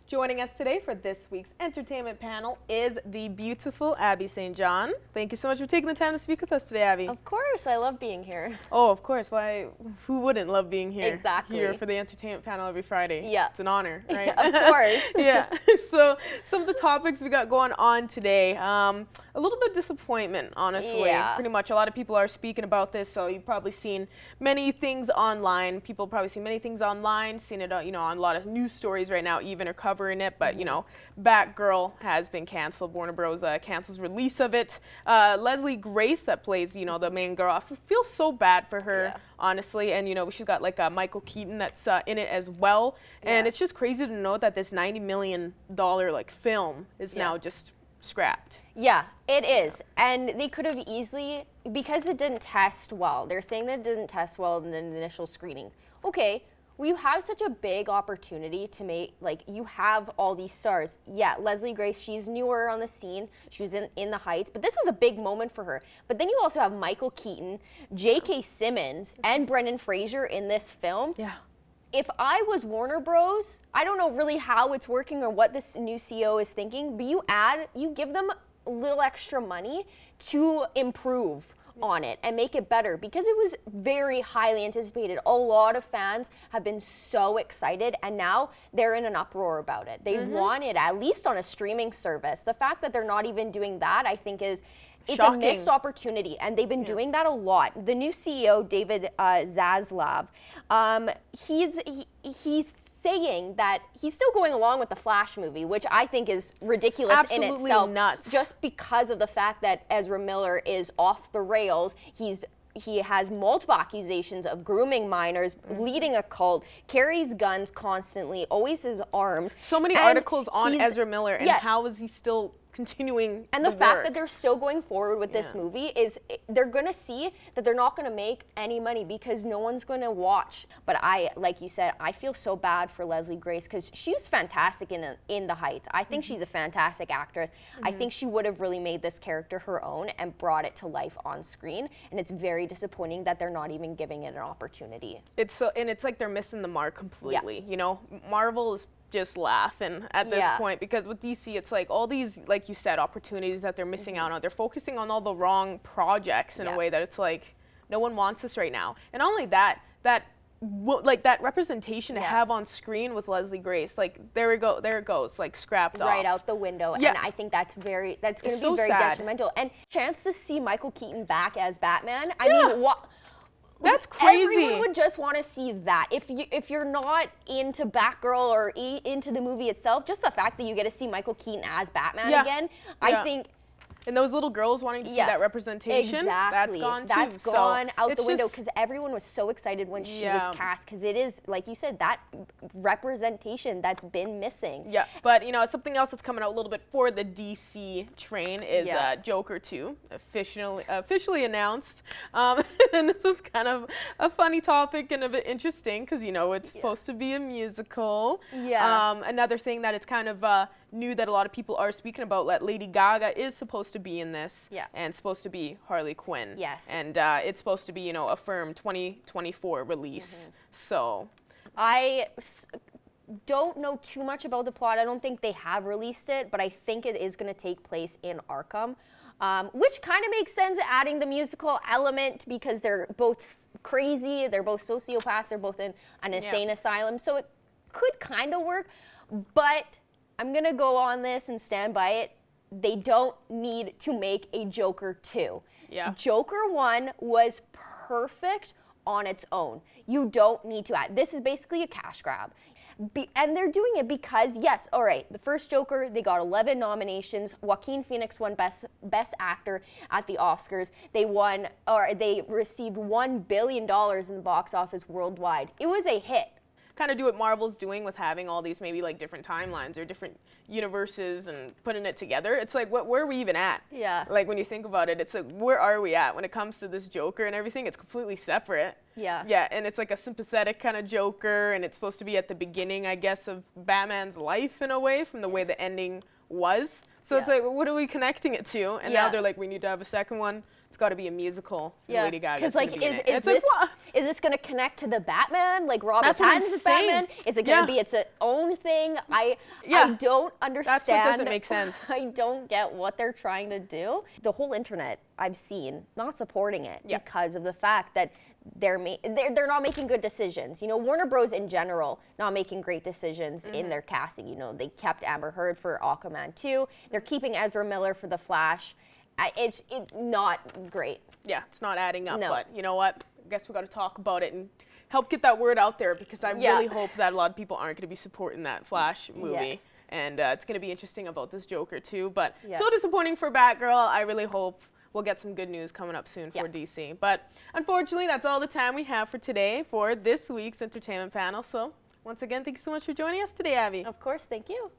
Joining us today for this week's entertainment panel is the beautiful Abby St. John. Thank you so much for taking the time to speak with us today, Abby. Of course, I love being here. Oh, of course. Why? Who wouldn't love being here? Exactly. Here for the entertainment panel every Friday. Yeah. It's an honor, right? Of course. Yeah. So some of the topics we got going on today, a little bit of disappointment, honestly. Yeah. Pretty much a lot of people are speaking about this, so you've probably seen many things online. People probably seen many things online, seen it, on a lot of news stories right now, even are covering it. But, Batgirl has been canceled. Warner Bros. Cancels release of it. Leslie Grace, that plays, the main girl, I feel so bad for her, honestly. And, she's got like Michael Keaton that's in it as well. And it's just crazy to know that this $90 million film is now just scrapped. Yeah, it is. And they could have easily, because it didn't test well, they're saying that it didn't test well in the initial screenings. Okay, well, you have such a big opportunity to make, you have all these stars. Yeah, Leslie Grace, she's newer on the scene. She was in The Heights, but this was a big moment for her. But then you also have Michael Keaton, J.K. Simmons, and Brendan Fraser in this film. Yeah. If I was Warner Bros., I don't know really how it's working or what this new CEO is thinking, but you give them a little extra money to improve on it and make it better, because it was very highly anticipated. A lot of fans have been so excited, and now they're in an uproar about it. They want it at least on a streaming service. The fact that they're not even doing that, I think, it's shocking. A missed opportunity, and they've been doing that a lot. The new CEO, David Zaslav, he's saying that he's still going along with the Flash movie, which I think is ridiculous in itself. Nuts. Just because of the fact that Ezra Miller is off the rails. He has multiple accusations of grooming minors, leading a cult, carries guns constantly, always is armed. So many articles on Ezra Miller, and how is he still continuing and the fact that they're still going forward with this movie is they're going to see that they're not going to make any money because no one's going to watch. But like you said, I feel so bad for Leslie Grace, because she was fantastic in The Heights. I think she's a fantastic actress. I think she would have really made this character her own and brought it to life on screen. And it's very disappointing that they're not even giving it an opportunity. It's like they're missing the mark completely. Marvel is just laughing at this point, because with DC, it's like all these, like you said, opportunities that they're missing out on. They're focusing on all the wrong projects in a way that it's like, no one wants this right now. And not only that representation to have on screen with Leslie Grace, there it goes, scrapped off. Right out the window. And I think that's going to be very detrimental. And chance to see Michael Keaton back as Batman, I mean, what? That's crazy. Everyone would just want to see that. If you're not into Batgirl or into the movie itself, just the fact that you get to see Michael Keaton as Batman again, I think. And those little girls wanting to see that representation, exactly. that's gone too. That's gone out the window, just, because everyone was so excited when she was cast, because it is, like you said, that representation that's been missing. Yeah, but something else that's coming out a little bit for the DC train is Joker 2, officially announced. And this is kind of a funny topic and a bit interesting, because it's supposed to be a musical. Yeah. Another thing that it's kind of new that a lot of people are speaking about, that Lady Gaga is supposed to be in this, and supposed to be Harley Quinn. Yes. And it's supposed to be, a firm 2024 release. So I don't know too much about the plot. I don't think they have released it, but I think it is going to take place in Arkham, which kind of makes sense, adding the musical element, because they're both crazy, they're both sociopaths, they're both in an insane asylum, so it could kind of work. But I'm going to go on this and stand by it. They don't need to make a Joker 2. Yeah. Joker 1 was perfect on its own. You don't need to add. This is basically a cash grab. And they're doing it because, yes, all right, the first Joker, they got 11 nominations. Joaquin Phoenix won Best Actor at the Oscars. They received $1 billion in the box office worldwide. It was a hit. Kind of do what Marvel's doing with having all these maybe different timelines or different universes and putting it together. It's like, where are we even at? Yeah. When you think about it, it's like, where are we at when it comes to this Joker and everything? It's completely separate. Yeah. Yeah, and it's like a sympathetic kind of Joker, and it's supposed to be at the beginning, I guess, of Batman's life in a way, from the way the ending was. So it's like, what are we connecting it to? And now they're like, we need to have a second one. it's got to be a musical. And Yeah, Lady Gaga. because like, is this going to connect to the Batman? Like Robert That's what I'm Pattinson's saying. Batman? Is it going to Yeah. be its own thing? I Yeah. don't understand. That's what doesn't make sense. I don't get what they're trying to do. The whole internet I've seen not supporting it Yeah. because of the fact that they're not making good decisions. You know, Warner Bros. In general not making great decisions in their casting. You know, they kept Amber Heard for Aquaman 2. They're keeping Ezra Miller for The Flash. It's not great. Yeah, it's not adding up. No. But you know what? I guess we got to talk about it and help get that word out there, because I Yeah. really hope that a lot of people aren't going to be supporting that Flash movie. Yes. And it's going to be interesting about this Joker too. But Yeah. so disappointing for Batgirl. I really hope we'll get some good news coming up soon for Yeah. DC. But unfortunately, that's all the time we have for today for this week's entertainment panel. So once again, thank you so much for joining us today, Abby. Of course, thank you.